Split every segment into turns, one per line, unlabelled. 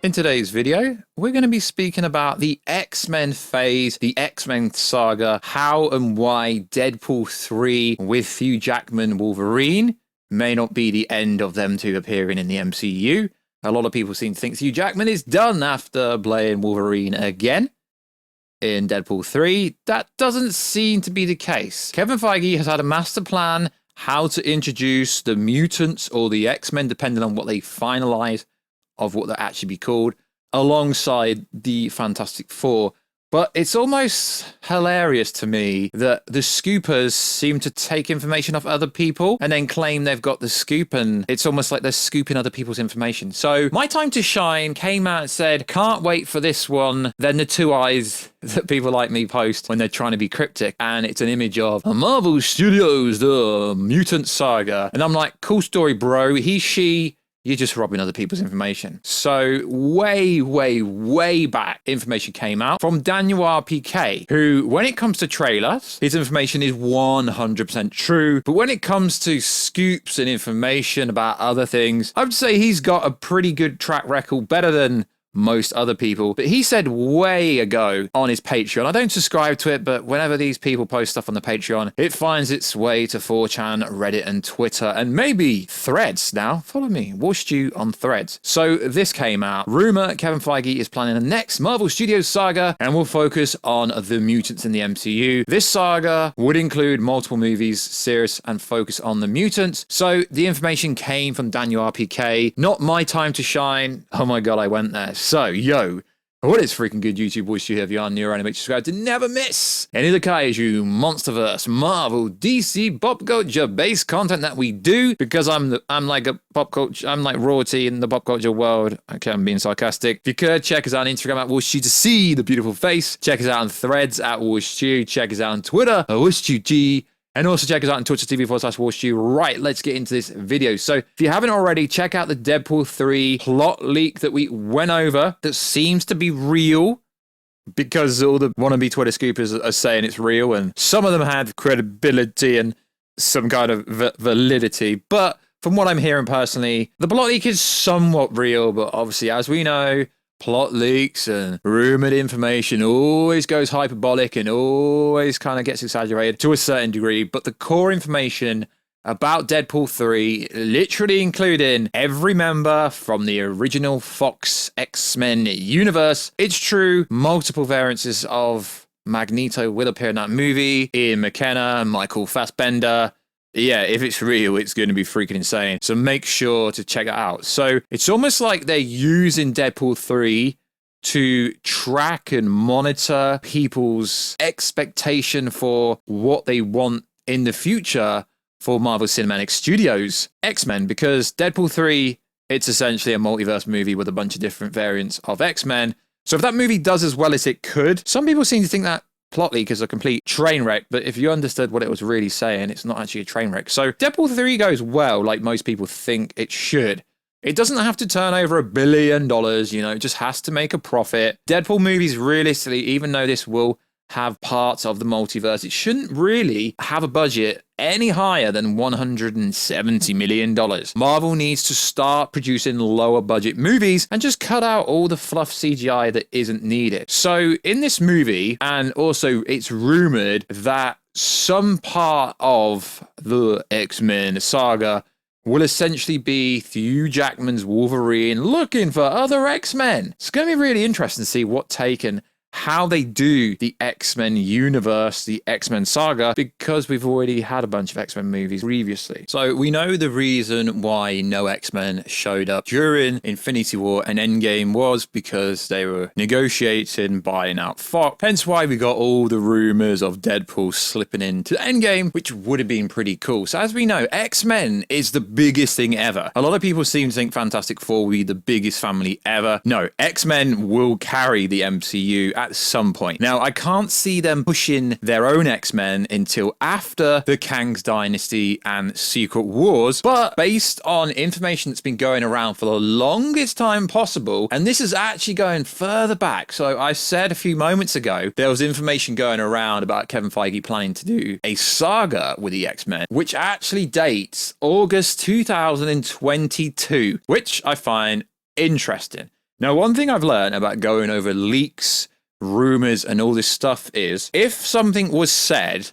In today's video, we're going to be speaking about the X-Men phase, the X-Men saga, how and why Deadpool 3 with Hugh Jackman Wolverine may not be the end of them two appearing in the MCU. A lot of people seem to think Hugh Jackman is done after playing Wolverine again in Deadpool 3. That doesn't seem to be the case. Kevin Feige has had a master plan how to introduce the mutants or the X-Men, depending on what they finalize of what they'll actually be called, alongside the Fantastic Four. But it's almost hilarious to me that the scoopers seem to take information off other people and then claim they've got the scoop, and it's almost like they're scooping other people's information. So My Time to Shine came out and said, can't wait for this one. Then the two eyes that people like me post when they're trying to be cryptic, and it's an image of Marvel Studios, the Mutant Saga. And I'm like, cool story, bro. He, she... You're just robbing other people's information. So way back, information came out from Daniel RPK, who, when it comes to trailers, his information is 100% true. But when it comes to scoops and information about other things, I would say he's got a pretty good track record, better than most other people. But he said way ago on his Patreon, I don't subscribe to it, but whenever these people post stuff on the Patreon, it finds its way to 4chan, Reddit, and Twitter, and maybe Threads now. Follow me, Warstu on Threads. So this came out. Rumor Kevin Feige is planning the next Marvel Studios saga and will focus on the mutants in the MCU. This saga would include multiple movies, series, and focus on the mutants. So the information came from Daniel RPK, not My Time to Shine. Oh my god, I went there. So, yo, what is freaking good, YouTube boys? You have your new anime, subscribe to never miss any of the Kaiju, Monsterverse, Marvel, DC, pop culture based content that we do, because I'm like a pop culture, I'm like royalty in the pop culture world. Okay, I'm being sarcastic. If you could, check us out on Instagram at Warstu to see the beautiful face. Check us out on Threads at Warstu. Check us out on Twitter at WarstuG. And also check us out on twitch.tv/Warstu. Right, let's get into this video. So if you haven't already, check out the Deadpool 3 plot leak that we went over that seems to be real, because all the wannabe Twitter scoopers are saying it's real, and some of them had credibility and some kind of validity. But from what I'm hearing personally, the plot leak is somewhat real, but obviously, as we know, plot leaks and rumored information always goes hyperbolic and always kind of gets exaggerated to a certain degree. But the core information about Deadpool 3, literally including every member from the original Fox X-Men universe, it's true. Multiple variances of Magneto will appear in that movie. Ian McKenna, Michael Fassbender. Yeah, if it's real, it's going to be freaking insane. So make sure to check it out. So it's almost like they're using Deadpool 3 to track and monitor people's expectation for what they want in the future for Marvel Cinematic Studios X-Men, because Deadpool 3, it's essentially a multiverse movie with a bunch of different variants of X-Men. So if that movie does as well as it could, some people seem to think that plot leak is a complete train wreck, but if you understood what it was really saying, it's not actually a train wreck. So Deadpool 3 goes well, like most people think it should. It doesn't have to turn over $1 billion, you know, it just has to make a profit. Deadpool movies, realistically, even though this will have parts of the multiverse, it shouldn't really have a budget any higher than $170 million. Marvel needs to start producing lower budget movies and just cut out all the fluff CGI that isn't needed. So in this movie, and also it's rumored that some part of the X-Men saga will essentially be Hugh Jackman's Wolverine looking for other X-Men. It's going to be really interesting to see what take and how they do the X-Men universe, the X-Men saga, because we've already had a bunch of X-Men movies previously. So we know the reason why no X-Men showed up during Infinity War and Endgame was because they were negotiating buying out Fox. Hence why we got all the rumors of Deadpool slipping into Endgame, which would have been pretty cool. So as we know, X-Men is the biggest thing ever. A lot of people seem to think Fantastic Four will be the biggest family ever. No, X-Men will carry the MCU at some point. Now, I can't see them pushing their own X-Men until after the Kang's Dynasty and Secret Wars, but based on information that's been going around for the longest time possible, and this is actually going further back. So I said a few moments ago, there was information going around about Kevin Feige planning to do a saga with the X-Men, which actually dates August 2022, which I find interesting. Now, one thing I've learned about going over leaks, rumors, and all this stuff is if something was said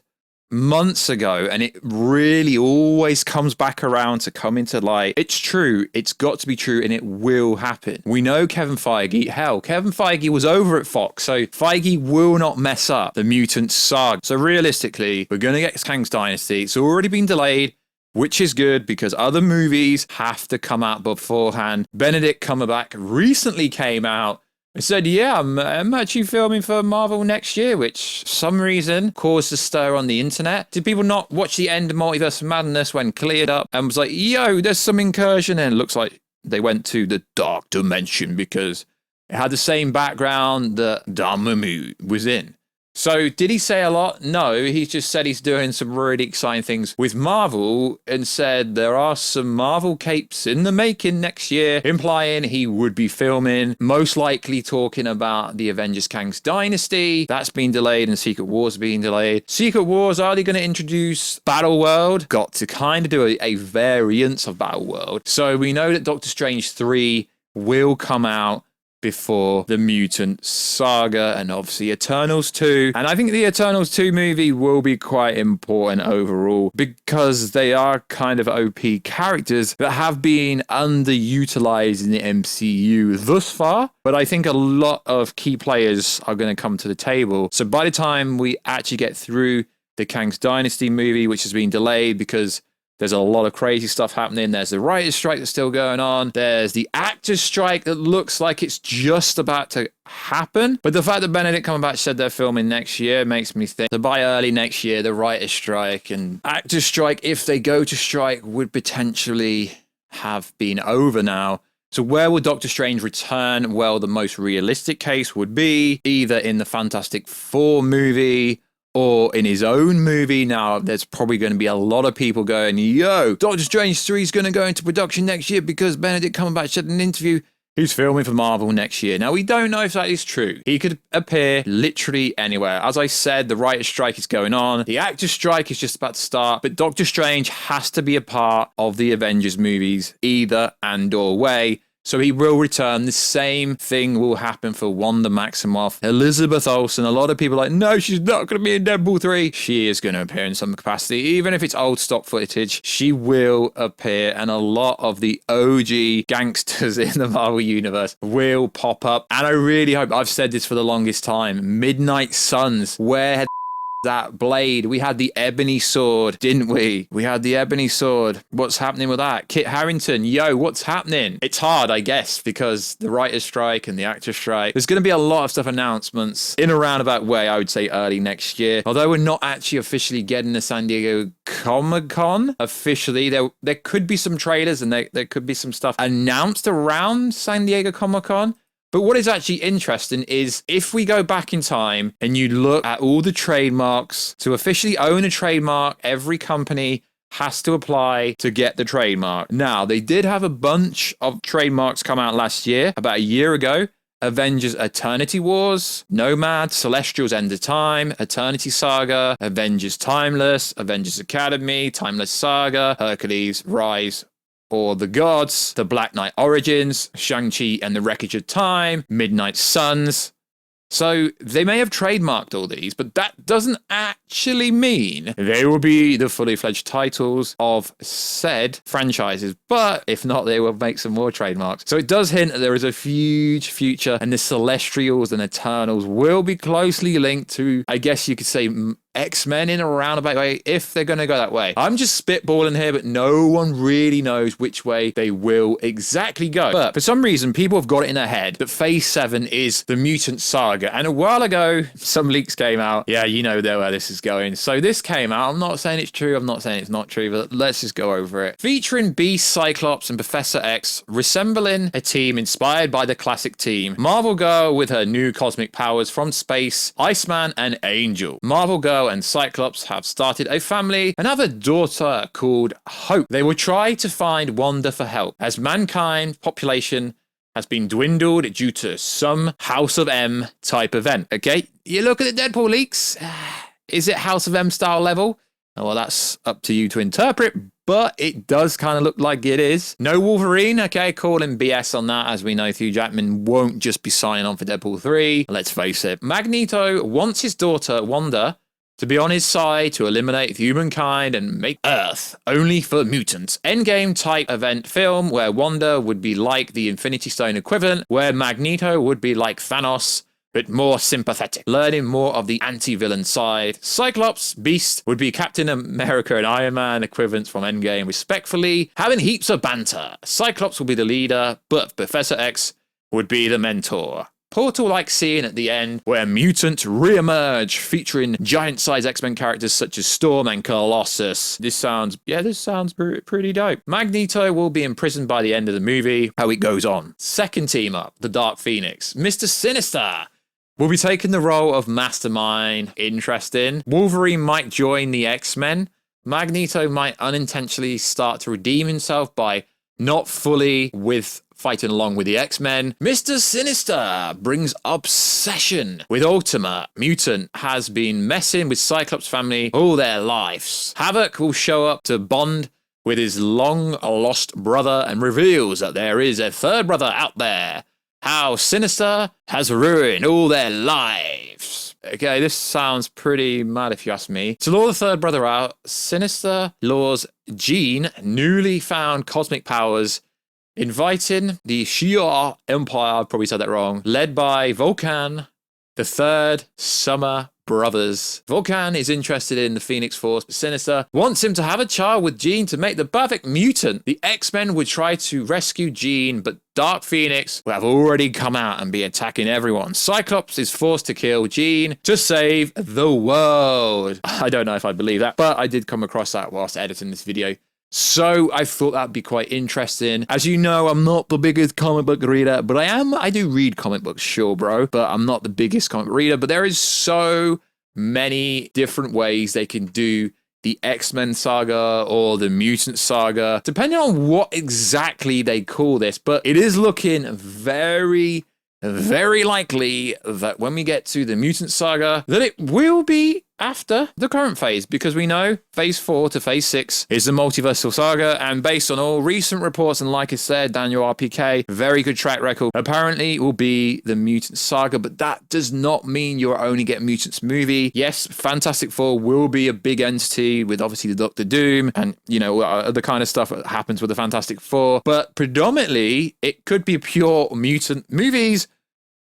months ago and it really always comes back around to come into light, it's true, it's got to be true, and it will happen. We know Kevin Feige, hell, Kevin Feige was over at Fox, so Feige will not mess up the Mutant Saga. So realistically, we're going to get Kang's Dynasty. It's already been delayed, which is good because other movies have to come out beforehand. Benedict Cumberbatch recently came out and said, yeah, I'm actually filming for Marvel next year, which for some reason caused a stir on the internet. Did people not watch the end of Multiverse of Madness when cleared up and was like, yo, there's some incursion? And it looks like they went to the dark dimension because it had the same background that Dormammu was in. So did he say a lot? No, he just said he's doing some really exciting things with Marvel and said there are some Marvel capes in the making next year, implying he would be filming, most likely talking about the Avengers Kang's Dynasty. That's been delayed and Secret Wars being delayed. Secret Wars, are they going to introduce Battle World? Got to kind of do a variance of Battle World. So we know that Doctor Strange 3 will come out before the Mutant Saga and obviously Eternals 2. And I think the Eternals 2 movie will be quite important overall because they are kind of OP characters that have been underutilized in the MCU thus far. But I think a lot of key players are going to come to the table. So by the time we actually get through the Kang's Dynasty movie, which has been delayed because there's a lot of crazy stuff happening. There's the writer's strike that's still going on. There's the actor's strike that looks like it's just about to happen. But the fact that Benedict Cumberbatch said they're filming next year makes me think that by early next year, the writer's strike and actor's strike, if they go to strike, would potentially have been over now. So where will Doctor Strange return? Well, the most realistic case would be either in the Fantastic Four movie or in his own movie. Now, there's probably going to be a lot of people going, yo, Doctor Strange 3 is going to go into production next year because Benedict Cumberbatch said in an interview he's filming for Marvel next year. Now, we don't know if that is true. He could appear literally anywhere. As I said, the writer's strike is going on. The actor's strike is just about to start. But Doctor Strange has to be a part of the Avengers movies either and or way. So he will return. The same thing will happen for Wanda Maximoff. Elizabeth Olsen, a lot of people are like, no, she's not going to be in Deadpool 3. She is going to appear in some capacity. Even if it's old stock footage, she will appear. And a lot of the OG gangsters in the Marvel Universe will pop up. And I really hope, I've said this for the longest time, Midnight Suns, where that blade? We had the ebony sword, didn't we? We had the ebony sword. What's happening with that? Kit Harington, yo, what's happening? It's hard, I guess, because the writer's strike and the actor's strike. There's going to be a lot of stuff announcements in a roundabout way, I would say early next year. Although we're not actually officially getting the San Diego Comic-Con officially. There could be some trailers and there could be some stuff announced around San Diego Comic-Con. But what is actually interesting is if we go back in time and you look at all the trademarks, to officially own a trademark, every company has to apply to get the trademark. Now, they did have a bunch of trademarks come out last year, about a year ago. Avengers Eternity Wars, Nomad, Celestials End of Time, Eternity Saga, Avengers Timeless, Avengers Academy, Timeless Saga, Hercules, Rise, or the Gods, The Black Knight Origins, Shang-Chi and the Wreckage of Time, Midnight Suns. So they may have trademarked all these, but that doesn't actually mean they will be the fully fledged titles of said franchises. But if not, they will make some more trademarks. So it does hint that there is a huge future and the Celestials and Eternals will be closely linked to, I guess you could say, X-Men in a roundabout way, if they're going to go that way. I'm just spitballing here, but no one really knows which way they will exactly go. But for some reason, people have got it in their head that Phase 7 is the Mutant Saga. And a while ago, some leaks came out. Yeah, you know where this is going. So this came out. I'm not saying it's true. I'm not saying it's not true, but let's just go over it. Featuring Beast, Cyclops, and Professor X, resembling a team inspired by the classic team. Marvel Girl with her new cosmic powers from space, Iceman and Angel. Marvel Girl and Cyclops have started a family and have a daughter called Hope. They will try to find Wanda for help as mankind population has been dwindled due to some House of M type event. Okay, you look at the Deadpool leaks. Is it House of M style level? Well, that's up to you to interpret. but it does kind of look like it is. No Wolverine, okay, call him BS on that, as we know Hugh Jackman won't just be signing on for Deadpool 3. Let's face it. Magneto wants his daughter, Wanda, to be on his side to eliminate humankind and make Earth only for mutants. Endgame type event film where Wanda would be like the Infinity Stone equivalent, where Magneto would be like Thanos, but more sympathetic, learning more of the anti-villain side. Cyclops, Beast would be Captain America and Iron Man equivalents from Endgame, respectfully, having heaps of banter. Cyclops will be the leader, but Professor X would be the mentor. Portal-like scene at the end where mutants re-emerge, featuring giant-sized X-Men characters such as Storm and Colossus. This sounds pretty dope. Magneto will be imprisoned by the end of the movie. How it goes on. Second team up, the Dark Phoenix. Mr. Sinister will be taking the role of Mastermind. Interesting. Wolverine might join the X-Men. Magneto might unintentionally start to redeem himself by not fully fighting along with the X-Men. Mr. Sinister brings obsession with Ultimate. Mutant has been messing with Cyclops' family all their lives. Havoc will show up to bond with his long-lost brother and reveals that there is a third brother out there. How Sinister has ruined all their lives. Okay, this sounds pretty mad if you ask me. To lure the third brother out, Sinister lures Jean, newly found cosmic powers, inviting the Shi'ar Empire, I probably said that wrong, led by Vulcan, the third Summer Brothers. Vulcan is interested in the Phoenix Force, but Sinister wants him to have a child with Jean to make the perfect mutant. The X-Men would try to rescue Jean, but Dark Phoenix will have already come out and be attacking everyone. Cyclops is forced to kill Jean to save the world. I don't know if I believe that, but I did come across that whilst editing this video. So I thought that'd be quite interesting. As you know, I'm not the biggest comic book reader, but I do read comic books, sure, bro, but I'm not the biggest comic book reader. But there is so many different ways they can do the X-Men saga or the Mutant Saga, depending on what exactly they call this. But it is looking very, very likely that when we get to the Mutant Saga, that it will be after the current phase, because we know phase 4 to phase 6 is the multiversal saga, and based on all recent reports, and like I said, Daniel RPK, very good track record, apparently it will be the Mutant Saga. But that does not mean you'll only get Mutants movie. Yes, Fantastic Four will be a big entity with obviously the Doctor Doom and, you know, other kind of stuff that happens with the Fantastic Four, but predominantly it could be pure mutant movies,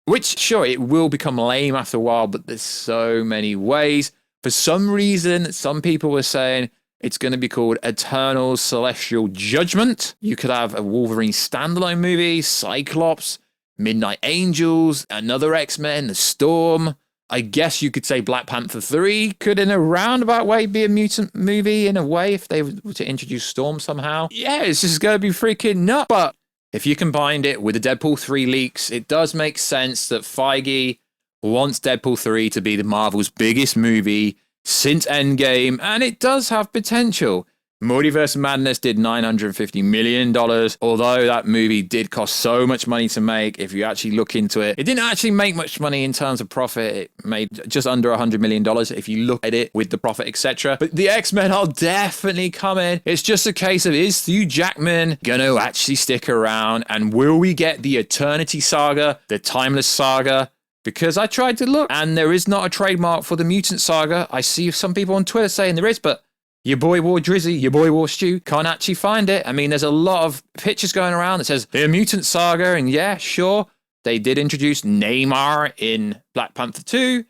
which sure, it will become lame after a while, but there's so many ways. For some reason, some people were saying it's going to be called Eternal Celestial Judgment. You could have a Wolverine standalone movie, Cyclops, Midnight Angels, another X-Men, The Storm. I guess you could say Black Panther 3 could in a roundabout way be a mutant movie in a way if they were to introduce Storm somehow. Yeah, it's just going to be freaking nuts. But if you combined it with the Deadpool 3 leaks, it does make sense that Feige wants Deadpool 3 to be the Marvel's biggest movie since Endgame, and it does have potential. Multiverse of Madness did $950 million, although that movie did cost so much money to make. If you actually look into it, it didn't actually make much money in terms of profit. It made just under $100 million if you look at it with the profit, etc. But the X-Men are definitely coming. It's just a case of, is Hugh Jackman gonna actually stick around, and will we get the Eternity Saga, the Timeless Saga? Because I tried to look, and there is not a trademark for the Mutant Saga. I see some people on Twitter saying there is, but your boy War Drizzy, your boy War Stu, can't actually find it. I mean, there's a lot of pictures going around that says the Mutant Saga, and yeah, sure, they did introduce Namor in Black Panther 2,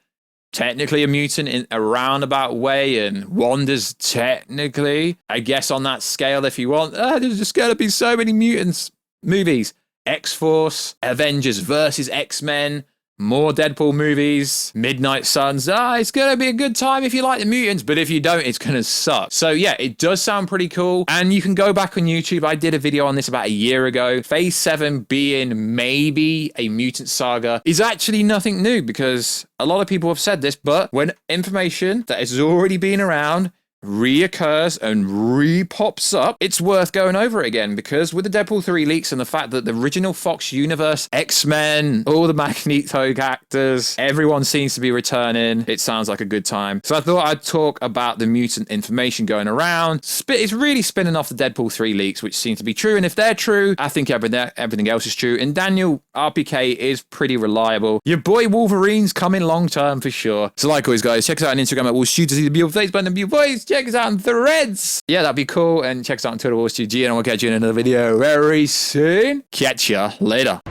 technically a mutant in a roundabout way, and Wanda's technically, I guess on that scale if you want, there's just going to be so many mutants movies. X-Force, Avengers versus X-Men, more Deadpool movies, Midnight Suns. It's going to be a good time if you like the mutants, but if you don't, it's going to suck. So yeah, it does sound pretty cool. And you can go back on YouTube. I did a video on this about a year ago. Phase 7 being maybe a Mutant Saga is actually nothing new, because a lot of people have said this, but when information that has already been around reoccurs and re-pops up, it's worth going over it again, because with the Deadpool 3 leaks and the fact that the original Fox universe, X-Men, all the Magneto actors, everyone seems to be returning, it sounds like a good time. So I thought I'd talk about the mutant information going around. It's really spinning off the Deadpool 3 leaks, which seem to be true, and if they're true, I think everything else is true, and Daniel RPK is pretty reliable. Your boy Wolverine's coming long term for sure. So like always, guys, check us out on Instagram at Warstu to see the beautiful face button and beautiful voice. Check us out on Threads. Yeah, that'd be cool. And check us out on Twitter, Warstu G, and I'll catch you in another video very soon. Catch ya later.